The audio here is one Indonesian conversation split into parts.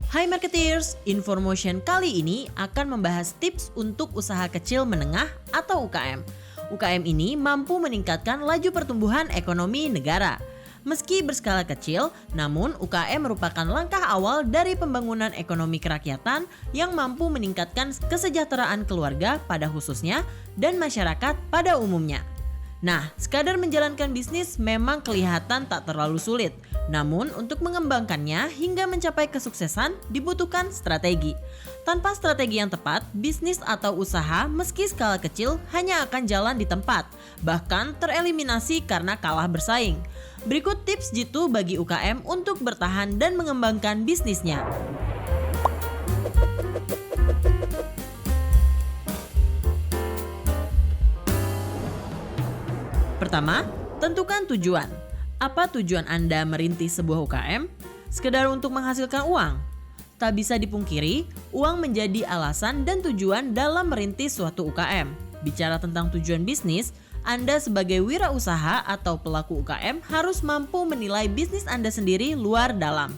Hai Marketeers, Infomotion kali ini akan membahas tips untuk usaha kecil menengah atau UKM. UKM ini mampu meningkatkan laju pertumbuhan ekonomi negara. Meski berskala kecil, namun UKM merupakan langkah awal dari pembangunan ekonomi kerakyatan yang mampu meningkatkan kesejahteraan keluarga pada khususnya dan masyarakat pada umumnya. Nah, sekadar menjalankan bisnis memang kelihatan tak terlalu sulit. Namun, untuk mengembangkannya hingga mencapai kesuksesan dibutuhkan strategi. Tanpa strategi yang tepat, bisnis atau usaha meski skala kecil hanya akan jalan di tempat, bahkan tereliminasi karena kalah bersaing. Berikut tips jitu bagi UKM untuk bertahan dan mengembangkan bisnisnya. Pertama, tentukan tujuan. Apa tujuan Anda merintis sebuah UKM? Sekedar untuk menghasilkan uang? Tak bisa dipungkiri, uang menjadi alasan dan tujuan dalam merintis suatu UKM. Bicara tentang tujuan bisnis, Anda sebagai wirausaha atau pelaku UKM harus mampu menilai bisnis Anda sendiri luar dalam.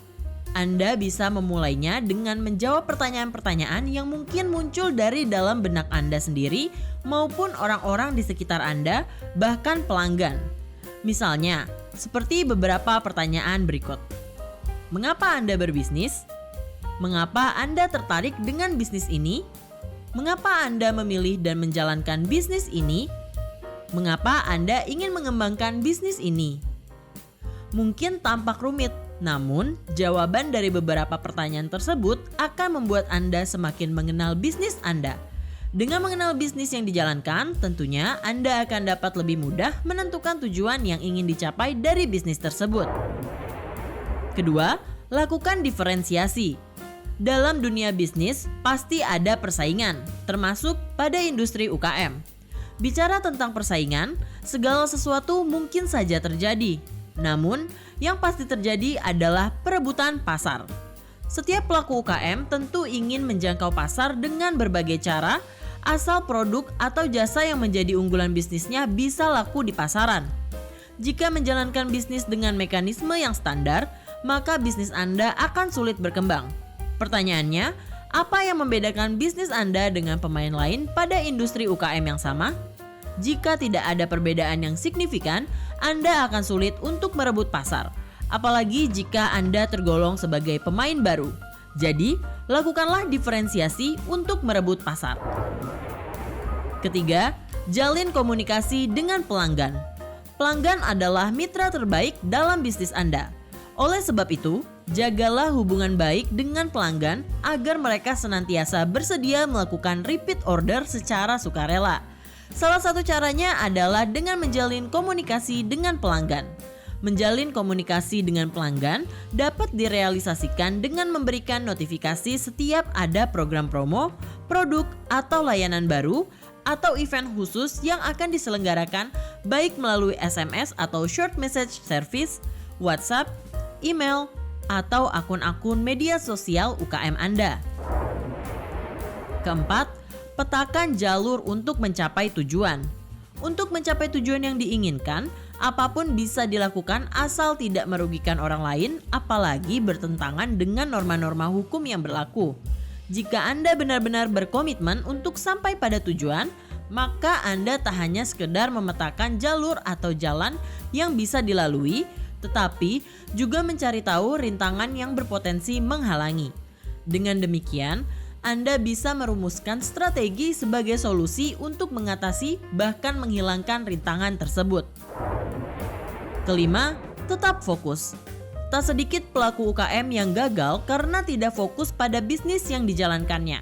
Anda bisa memulainya dengan menjawab pertanyaan-pertanyaan yang mungkin muncul dari dalam benak Anda sendiri maupun orang-orang di sekitar Anda, bahkan pelanggan. Misalnya, seperti beberapa pertanyaan berikut. Mengapa Anda berbisnis? Mengapa Anda tertarik dengan bisnis ini? Mengapa Anda memilih dan menjalankan bisnis ini? Mengapa Anda ingin mengembangkan bisnis ini? Mungkin tampak rumit, namun jawaban dari beberapa pertanyaan tersebut akan membuat Anda semakin mengenal bisnis Anda. Dengan mengenal bisnis yang dijalankan, tentunya Anda akan dapat lebih mudah menentukan tujuan yang ingin dicapai dari bisnis tersebut. Kedua, lakukan diferensiasi. Dalam dunia bisnis, pasti ada persaingan, termasuk pada industri UKM. Bicara tentang persaingan, segala sesuatu mungkin saja terjadi. Namun, yang pasti terjadi adalah perebutan pasar. Setiap pelaku UKM tentu ingin menjangkau pasar dengan berbagai cara, asal produk atau jasa yang menjadi unggulan bisnisnya bisa laku di pasaran. Jika menjalankan bisnis dengan mekanisme yang standar, maka bisnis Anda akan sulit berkembang. Pertanyaannya, apa yang membedakan bisnis Anda dengan pemain lain pada industri UKM yang sama? Jika tidak ada perbedaan yang signifikan, Anda akan sulit untuk merebut pasar. Apalagi jika Anda tergolong sebagai pemain baru. Jadi, lakukanlah diferensiasi untuk merebut pasar. Ketiga, jalin komunikasi dengan pelanggan. Pelanggan adalah mitra terbaik dalam bisnis Anda. Oleh sebab itu, jagalah hubungan baik dengan pelanggan agar mereka senantiasa bersedia melakukan repeat order secara sukarela. Salah satu caranya adalah dengan menjalin komunikasi dengan pelanggan. Menjalin komunikasi dengan pelanggan dapat direalisasikan dengan memberikan notifikasi setiap ada program promo, produk, atau layanan baru, atau event khusus yang akan diselenggarakan baik melalui SMS atau short message service, WhatsApp, email, atau akun-akun media sosial UKM Anda. Keempat, petakan jalur untuk mencapai tujuan. Untuk mencapai tujuan yang diinginkan, apapun bisa dilakukan asal tidak merugikan orang lain, apalagi bertentangan dengan norma-norma hukum yang berlaku. Jika Anda benar-benar berkomitmen untuk sampai pada tujuan, maka Anda tak hanya sekedar memetakan jalur atau jalan yang bisa dilalui, tetapi juga mencari tahu rintangan yang berpotensi menghalangi. Dengan demikian, Anda bisa merumuskan strategi sebagai solusi untuk mengatasi bahkan menghilangkan rintangan tersebut. Kelima, tetap fokus. Tak sedikit pelaku UKM yang gagal karena tidak fokus pada bisnis yang dijalankannya.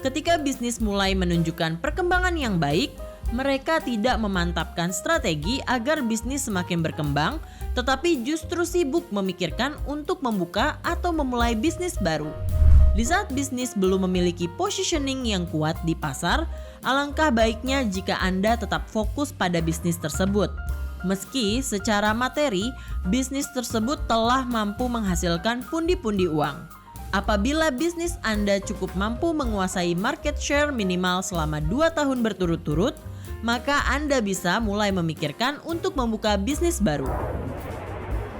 Ketika bisnis mulai menunjukkan perkembangan yang baik, mereka tidak memantapkan strategi agar bisnis semakin berkembang, tetapi justru sibuk memikirkan untuk membuka atau memulai bisnis baru. Di saat bisnis belum memiliki positioning yang kuat di pasar, alangkah baiknya jika Anda tetap fokus pada bisnis tersebut. Meski secara materi, bisnis tersebut telah mampu menghasilkan pundi-pundi uang. Apabila bisnis Anda cukup mampu menguasai market share minimal selama 2 tahun berturut-turut, maka Anda bisa mulai memikirkan untuk membuka bisnis baru.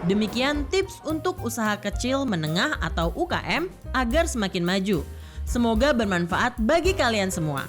Demikian tips untuk usaha kecil menengah atau UKM agar semakin maju. Semoga bermanfaat bagi kalian semua.